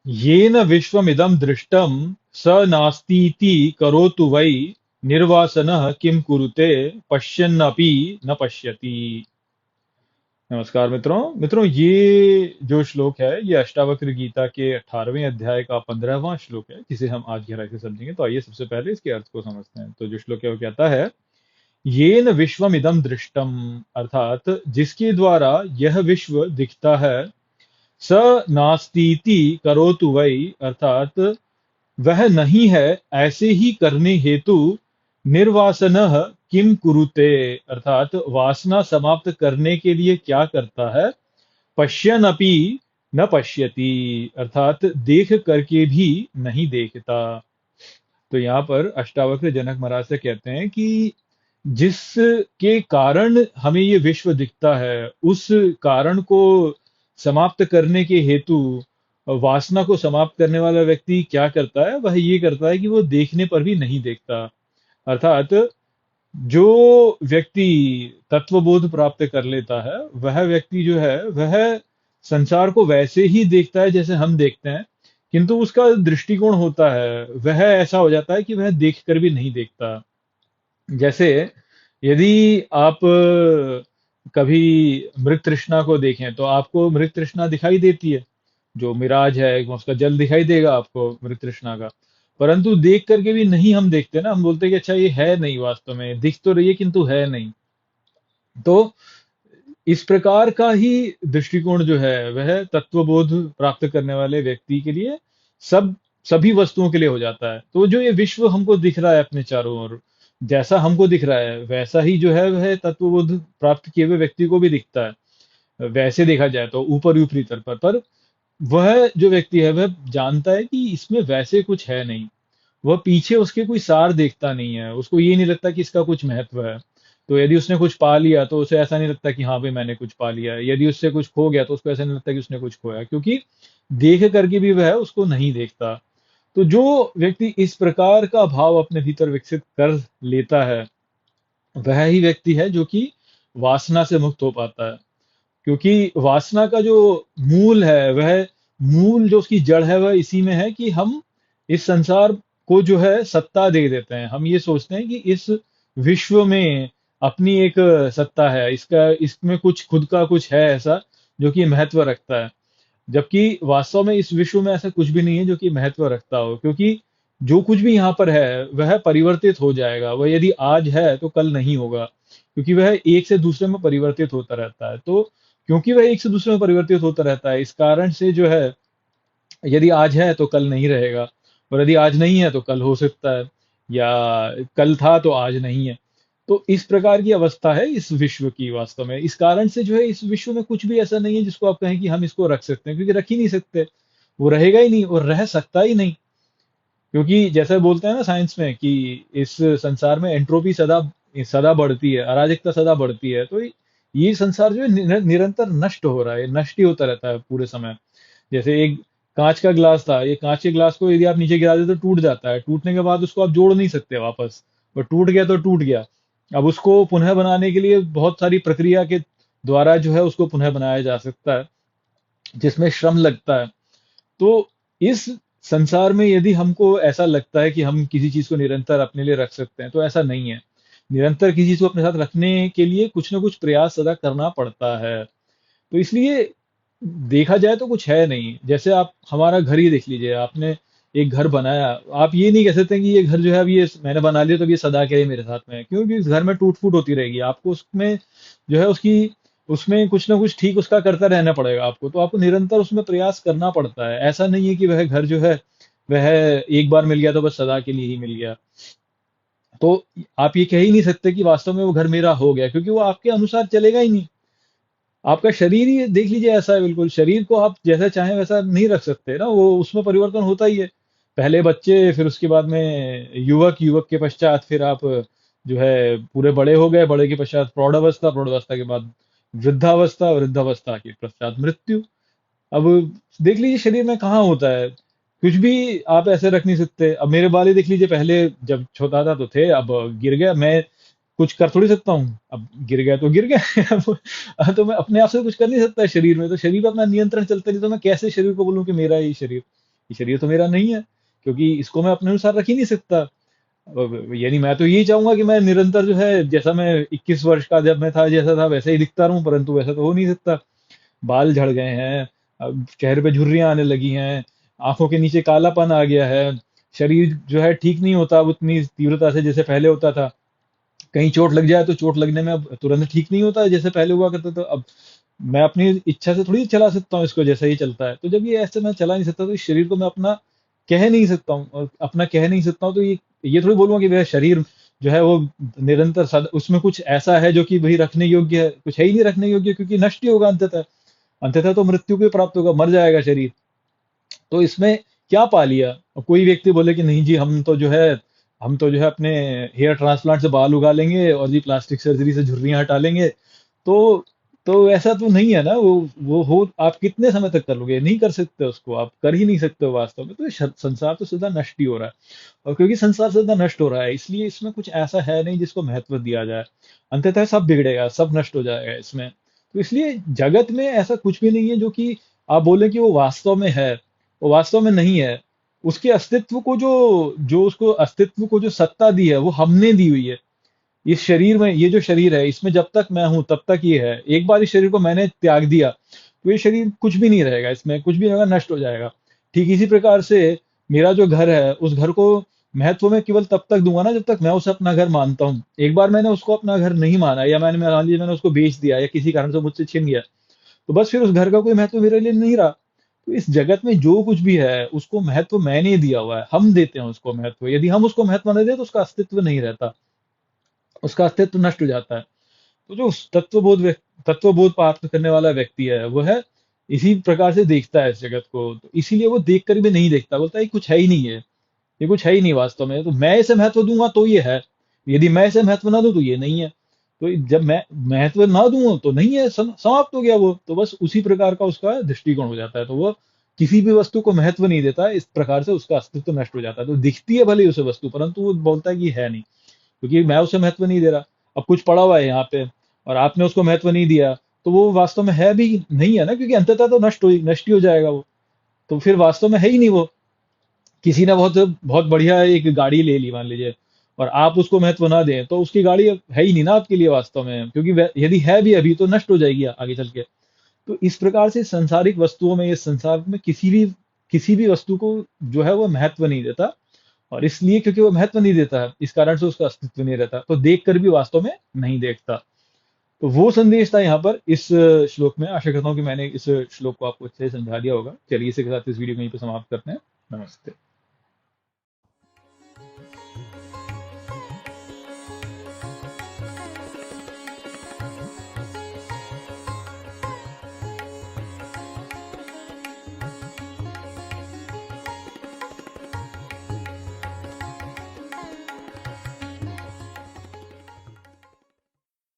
येन विश्वमिदं दृष्टं स नास्तीति करोतु वै निर्वासनः किं कुरुते पश्यन्नपि न पश्यति। नमस्कार मित्रों। ये जो श्लोक है ये अष्टावक्र गीता के 18वें अध्याय का 15वां श्लोक है, जिसे हम आज गहराई से समझेंगे। तो आइए सबसे पहले इसके अर्थ को समझते हैं। तो जो श्लोक है वो कहता है, येन विश्वमिदं दृष्टम, अर्थात जिसके द्वारा यह विश्व दिखता है, स नास्तीति करोतु वै, अर्थात वह नहीं है ऐसे ही करने हेतु, निर्वासनः किम कुरुते, अर्थात वासना समाप्त करने के लिए क्या करता है, पश्यन अपि न पश्यति, अर्थात देख करके भी नहीं देखता। तो यहाँ पर अष्टावक्र जनक महाराज से कहते हैं कि जिसके कारण हमें ये विश्व दिखता है, उस कारण को समाप्त करने के हेतु वासना को समाप्त करने वाला व्यक्ति क्या करता है, वह ये करता है कि वो देखने पर भी नहीं देखता। अर्थात जो व्यक्ति तत्वबोध प्राप्त कर लेता है, वह व्यक्ति जो है वह संसार को वैसे ही देखता है जैसे हम देखते हैं, किंतु उसका दृष्टिकोण होता है वह ऐसा हो जाता है कि वह देख कर भी नहीं देखता। जैसे यदि आप कभी मृग तृष्णा को देखें तो आपको मृग तृष्णा दिखाई देती है, जो मिराज है उसका जल दिखाई देगा आपको मृग तृष्णा का। परंतु देख करके भी नहीं हम देखते ना, हम बोलते हैं कि अच्छा ये है नहीं, वास्तव में दिख तो रही है किंतु है नहीं। तो इस प्रकार का ही दृष्टिकोण जो है वह तत्वबोध प्राप्त करने वाले व्यक्ति के लिए सब सभी वस्तुओं के लिए हो जाता है। तो जो ये विश्व हमको दिख रहा है अपने चारों ओर, जैसा हमको दिख रहा है वैसा ही जो है वह तत्वबोध प्राप्त किए हुए व्यक्ति को भी दिखता है। वैसे देखा जाए तो ऊपर ऊपरी तौर पर वह जो व्यक्ति है वह जानता है कि इसमें वैसे कुछ है नहीं। वह पीछे उसके कोई सार देखता नहीं है, उसको ये नहीं लगता कि इसका कुछ महत्व है। तो यदि उसने कुछ पा लिया तो उसे ऐसा नहीं लगता कि हाँ भाई मैंने कुछ पा लिया, यदि उससे कुछ खो गया तो उसको ऐसा नहीं लगता कि उसने कुछ खोया, क्योंकि देख करके भी वह उसको नहीं देखता। तो जो व्यक्ति इस प्रकार का भाव अपने भीतर विकसित कर लेता है, वह ही व्यक्ति है जो कि वासना से मुक्त हो पाता है। क्योंकि वासना का जो मूल है, वह मूल जो उसकी जड़ है वह इसी में है कि हम इस संसार को जो है सत्ता दे देते हैं। हम ये सोचते हैं कि इस विश्व में अपनी एक सत्ता है, इसका इसमें कुछ खुद का कुछ है ऐसा जो कि महत्व रखता है। जबकि वास्तव में इस विश्व में ऐसा कुछ भी नहीं है जो कि महत्व रखता हो, क्योंकि जो कुछ भी यहाँ पर है वह परिवर्तित हो जाएगा। वह यदि आज है तो कल नहीं होगा, क्योंकि वह एक से दूसरे में परिवर्तित होता रहता है। तो क्योंकि वह एक से दूसरे में परिवर्तित होता रहता है, इस कारण से जो है यदि आज है तो कल नहीं रहेगा, और यदि आज नहीं है तो कल हो सकता है, या कल था तो आज नहीं है। तो इस प्रकार की अवस्था है इस विश्व की वास्तव में। इस कारण से जो है इस विश्व में कुछ भी ऐसा नहीं है जिसको आप कहें कि हम इसको रख सकते हैं, क्योंकि रख ही नहीं सकते। वो रहेगा ही नहीं और रह सकता ही नहीं। क्योंकि जैसे बोलते हैं ना साइंस में कि इस संसार में एंट्रोपी सदा सदा बढ़ती है, अराजकता सदा बढ़ती है। तो ये संसार जो है निरंतर नष्ट हो रहा है, नष्ट ही होता रहता है पूरे समय। जैसे एक कांच का ग्लास था, ये कांच के ग्लास को यदि आप नीचे गिरा दे तो टूट जाता है, टूटने के बाद उसको आप जोड़ नहीं सकते वापस। और टूट गया तो टूट गया। अब उसको पुनः बनाने के लिए बहुत सारी प्रक्रिया के द्वारा जो है उसको पुनः बनाया जा सकता है, जिसमें श्रम लगता है। तो इस संसार में यदि हमको ऐसा लगता है कि हम किसी चीज को निरंतर अपने लिए रख सकते हैं, तो ऐसा नहीं है। निरंतर किसी चीज को अपने साथ रखने के लिए कुछ ना कुछ प्रयास सदा करना पड़ता है। तो इसलिए देखा जाए तो कुछ है नहीं। जैसे आप हमारा घर ही देख लीजिए, आपने एक घर बनाया, आप ये नहीं कह सकते कि ये घर जो है अब ये मैंने बना लिया तो ये सदा के लिए मेरे साथ में है, क्योंकि इस घर में टूट फूट होती रहेगी। आपको उसमें जो है उसकी उसमें कुछ ना कुछ ठीक उसका करता रहना पड़ेगा आपको। तो आपको निरंतर उसमें प्रयास करना पड़ता है। ऐसा नहीं है कि वह घर जो है वह एक बार मिल गया तो बस सदा के लिए ही मिल गया। तो आप ये कह ही नहीं सकते कि वास्तव में वो घर मेरा हो गया, क्योंकि वो आपके अनुसार चलेगा ही नहीं। आपका शरीर ही देख लीजिए ऐसा है, बिल्कुल शरीर को आप जैसा चाहें वैसा नहीं रख सकते ना, वो उसमें परिवर्तन होता ही है। पहले बच्चे, फिर उसके बाद में युवक, युवक के पश्चात फिर आप जो है पूरे बड़े हो गए, बड़े के पश्चात प्रौढ़ावस्था, प्रौढ़ावस्था के बाद वृद्धावस्था, वृद्धावस्था के पश्चात मृत्यु। अब देख लीजिए शरीर में कहाँ होता है, कुछ भी आप ऐसे रख नहीं सकते। अब मेरे बाल ही देख लीजिए, पहले जब छोटा था तो थे, अब गिर गया, मैं कुछ कर थोड़ी सकता हूँ। अब गिर गया तो गिर गया। अब तो मैं अपने आप से कुछ कर नहीं सकता शरीर में। तो शरीर पे अपना नियंत्रण चलता नहीं, तो मैं कैसे शरीर को बोलूं कि मेरा ही शरीर। ये शरीर तो मेरा नहीं है, क्योंकि इसको मैं अपने अनुसार रख ही नहीं सकता। यानी मैं तो यही चाहूंगा कि मैं निरंतर जो है, जैसा मैं 21 वर्ष का जब मैं था जैसा था वैसे ही दिखता रहूं, परंतु वैसा तो हो नहीं सकता। बाल झड़ गए हैं, अब चेहरे पे झुर्रियां आने लगी हैं, आंखों के नीचे कालापन आ गया है, शरीर जो है ठीक नहीं होता अब उतनी तीव्रता से जैसे पहले होता था। कहीं चोट लग जाए तो चोट लगने में अब तुरंत ठीक नहीं होता है जैसे पहले हुआ करता था। अब मैं अपनी इच्छा से थोड़ी चला सकता हूँ इसको जैसे ही चलता है। तो जब ये ऐसे मैं चला नहीं सकता तो इस शरीर को मैं अपना कह नहीं सकता हूँ, और अपना कह नहीं सकता हूँ तो ये थोड़ी बोलूंगा कि वह शरीर जो है वो निरंतर उसमें कुछ ऐसा है जो कि भाई रखने योग्य है। कुछ है ही नहीं रखने योग्य, क्योंकि नष्ट ही होगा अंततः। अंततः तो मृत्यु को ही प्राप्त होगा, मर जाएगा शरीर। तो इसमें क्या पा लिया? और कोई व्यक्ति बोले कि नहीं जी, हम तो जो है अपने हेयर ट्रांसप्लांट से बाल उगा लेंगे और जी प्लास्टिक सर्जरी से झुर्रियां हटा लेंगे। तो तो ऐसा तो नहीं है ना। वो हो आप कितने समय तक कर लोगे? नहीं कर सकते, उसको आप कर ही नहीं सकते हो वास्तव में। तो ये संसार तो सदा नष्ट ही हो रहा है, और क्योंकि संसार सदा नष्ट हो रहा है इसलिए इसमें कुछ ऐसा है नहीं जिसको महत्व दिया जाए। अंततः सब बिगड़ेगा, सब नष्ट हो जाएगा इसमें। तो इसलिए जगत में ऐसा कुछ भी नहीं है जो कि आप बोले कि वो वास्तव में है। वो वास्तव में नहीं है। उसके अस्तित्व को जो जो उसको अस्तित्व को जो सत्ता दी है वो हमने दी हुई है। इस शरीर में, ये जो शरीर है इसमें जब तक मैं हूं तब तक ये है। एक बार इस शरीर को मैंने त्याग दिया तो ये शरीर कुछ भी नहीं रहेगा, इसमें कुछ भी नहीं होगा, नष्ट हो जाएगा। ठीक इसी प्रकार से मेरा जो घर है उस घर को महत्व में केवल तब तक दूंगा ना जब तक मैं उसे अपना घर मानता हूँ। एक बार मैंने उसको अपना घर नहीं माना, या मान लीजिए मैंने उसको बेच दिया या किसी कारण से मुझसे छिन गया, तो बस फिर उस घर का कोई महत्व मेरे लिए नहीं रहा। तो इस जगत में जो कुछ भी है उसको महत्व मैंने दिया हुआ है, हम देते हैं उसको महत्व। यदि हम उसको महत्व नहीं दें तो उसका अस्तित्व नहीं रहता, उसका अस्तित्व नष्ट हो जाता है। तो जो तत्वबोध प्राप्त करने वाला व्यक्ति है वो है इसी प्रकार से देखता है इस जगत को। तो इसीलिए वो देख कर भी नहीं देखता, बोलता है ये कुछ है ही नहीं है, ये कुछ है ही नहीं वास्तव में। तो मैं इसे महत्व दूंगा तो ये है, यदि मैं इसे महत्व ना दूं तो ये नहीं है। तो जब मैं महत्व ना दूं तो नहीं है, समाप्त हो गया वो। तो बस उसी प्रकार का उसका दृष्टिकोण हो जाता है। तो वो किसी भी वस्तु को महत्व नहीं देता, इस प्रकार से उसका अस्तित्व नष्ट हो जाता है। तो दिखती है भले ही उसे वस्तु, परंतु वो बोलता है कि है नहीं, क्योंकि मैं उसे महत्व नहीं दे रहा। अब कुछ पड़ा हुआ है यहाँ पे और आपने उसको महत्व नहीं दिया, तो वो वास्तव में है भी नहीं है ना, क्योंकि अंततः तो नष्ट ही हो जाएगा वो। तो फिर वास्तव में है ही नहीं वो। किसी ने बहुत बहुत बढ़िया एक गाड़ी ले ली मान लीजिए, और आप उसको महत्व ना दें तो उसकी गाड़ी अब है ही नहीं ना आपके लिए वास्तव में, क्योंकि यदि है भी अभी तो नष्ट हो जाएगी आगे चल के। तो इस प्रकार से सांसारिक वस्तुओं में, इस संसार में किसी भी वस्तु को जो है वो महत्व नहीं देता। और इसलिए क्योंकि वो महत्व नहीं देता है इस कारण से उसका अस्तित्व नहीं रहता, तो देख कर भी वास्तव में नहीं देखता। तो वो संदेश था यहाँ पर इस श्लोक में। आशा करता हूँ कि मैंने इस श्लोक को आपको अच्छे से समझा दिया होगा। चलिए इसी के साथ इस वीडियो को यहीं पे समाप्त करते हैं। नमस्ते।